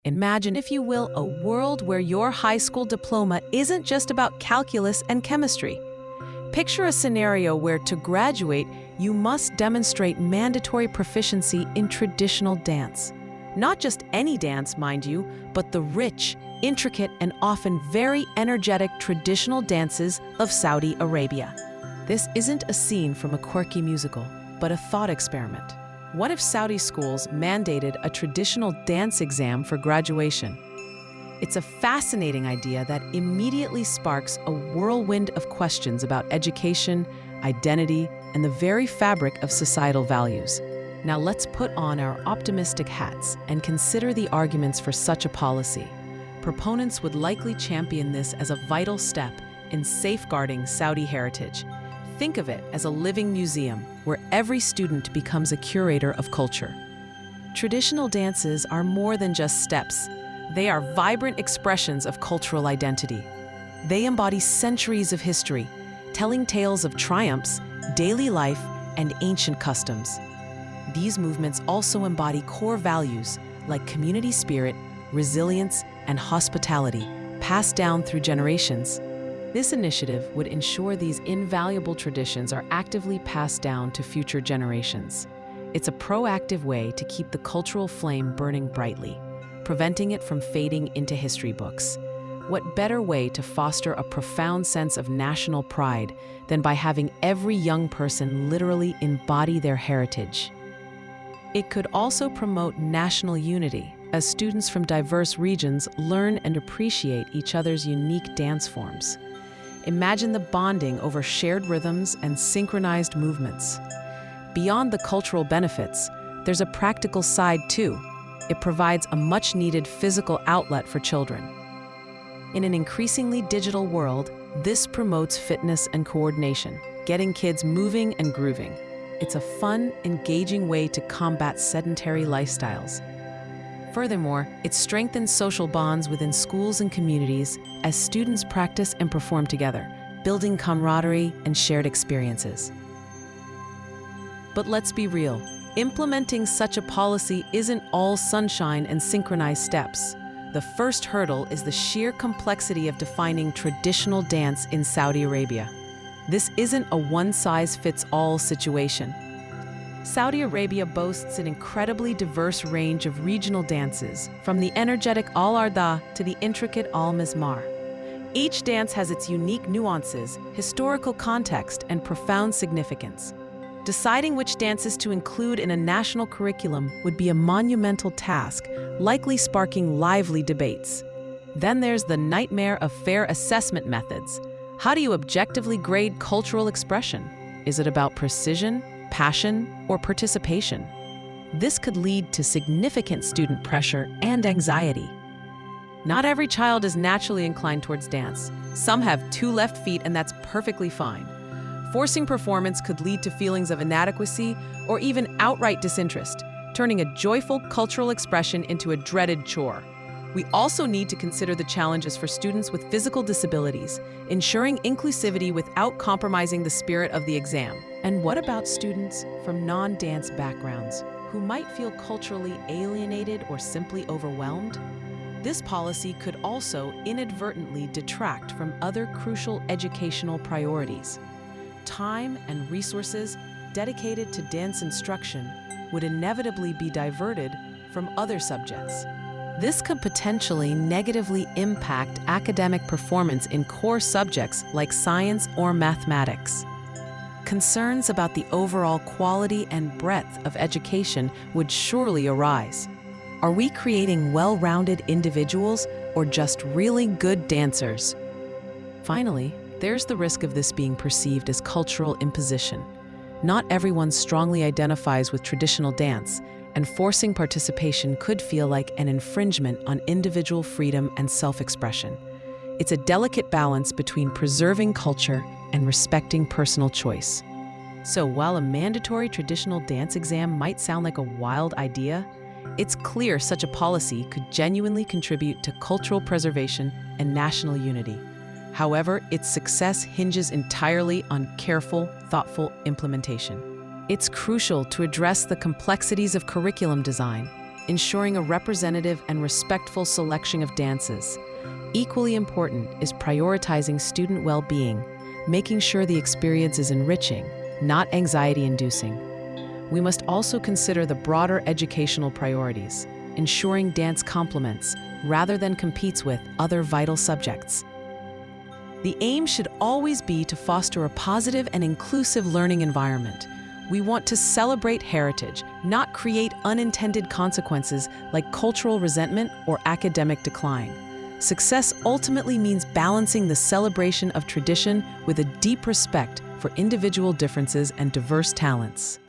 Imagine, if you will, a world where your high school diploma isn't just about calculus and chemistry. Picture a scenario where, to graduate, you must demonstrate mandatory proficiency in traditional dance. Not just any dance, mind you, but the rich, intricate, and often very energetic traditional dances of Saudi Arabia. This isn't a scene from a quirky musical, but a thought experiment. What if Saudi schools mandated a traditional dance exam for graduation? It's a fascinating idea that immediately sparks a whirlwind of questions about education, identity, and the very fabric of societal values. Now let's put on our optimistic hats and consider the arguments for such a policy. Proponents would likely champion this as a vital step in safeguarding Saudi heritage. Think of it as a living museum where every student becomes a curator of culture. Traditional dances are more than just steps. They are vibrant expressions of cultural identity. They embody centuries of history, telling tales of triumphs, daily life, and ancient customs. These movements also embody core values like community spirit, resilience, and hospitality, passed down through generations. This initiative would ensure these invaluable traditions are actively passed down to future generations. It's a proactive way to keep the cultural flame burning brightly, preventing it from fading into history books. What better way to foster a profound sense of national pride than by having every young person literally embody their heritage? It could also promote national unity, as students from diverse regions learn and appreciate each other's unique dance forms. Imagine the bonding over shared rhythms and synchronized movements. Beyond the cultural benefits, there's a practical side too. It provides a much-needed physical outlet for children. In an increasingly digital world, this promotes fitness and coordination, getting kids moving and grooving. It's a fun, engaging way to combat sedentary lifestyles. Furthermore, it strengthens social bonds within schools and communities as students practice and perform together, building camaraderie and shared experiences. But let's be real, implementing such a policy isn't all sunshine and synchronized steps. The first hurdle is the sheer complexity of defining traditional dance in Saudi Arabia. This isn't a one-size-fits-all situation. Saudi Arabia boasts an incredibly diverse range of regional dances, from the energetic al-Arda to the intricate al-Mizmar. Each dance has its unique nuances, historical context, and profound significance. Deciding which dances to include in a national curriculum would be a monumental task, likely sparking lively debates. Then there's the nightmare of fair assessment methods. How do you objectively grade cultural expression? Is it about precision, passion, or participation? This could lead to significant student pressure and anxiety. Not every child is naturally inclined towards dance. Some have two left feet, and that's perfectly fine. Forcing performance could lead to feelings of inadequacy or even outright disinterest, turning a joyful cultural expression into a dreaded chore. We also need to consider the challenges for students with physical disabilities, ensuring inclusivity without compromising the spirit of the exam. And what about students from non-dance backgrounds who might feel culturally alienated or simply overwhelmed? This policy could also inadvertently detract from other crucial educational priorities. Time and resources dedicated to dance instruction would inevitably be diverted from other subjects. This could potentially negatively impact academic performance in core subjects like science or mathematics. Concerns about the overall quality and breadth of education would surely arise. Are we creating well-rounded individuals or just really good dancers? Finally, there's the risk of this being perceived as cultural imposition. Not everyone strongly identifies with traditional dance, and forcing participation could feel like an infringement on individual freedom and self-expression. It's a delicate balance between preserving culture and respecting personal choice. So while a mandatory traditional dance exam might sound like a wild idea, it's clear such a policy could genuinely contribute to cultural preservation and national unity. However, its success hinges entirely on careful, thoughtful implementation. It's crucial to address the complexities of curriculum design, ensuring a representative and respectful selection of dances. Equally important is prioritizing student well-being, making sure the experience is enriching, not anxiety-inducing. We must also consider the broader educational priorities, ensuring dance complements, rather than competes with, other vital subjects. The aim should always be to foster a positive and inclusive learning environment. We want to celebrate heritage, not create unintended consequences like cultural resentment or academic decline. Success ultimately means balancing the celebration of tradition with a deep respect for individual differences and diverse talents.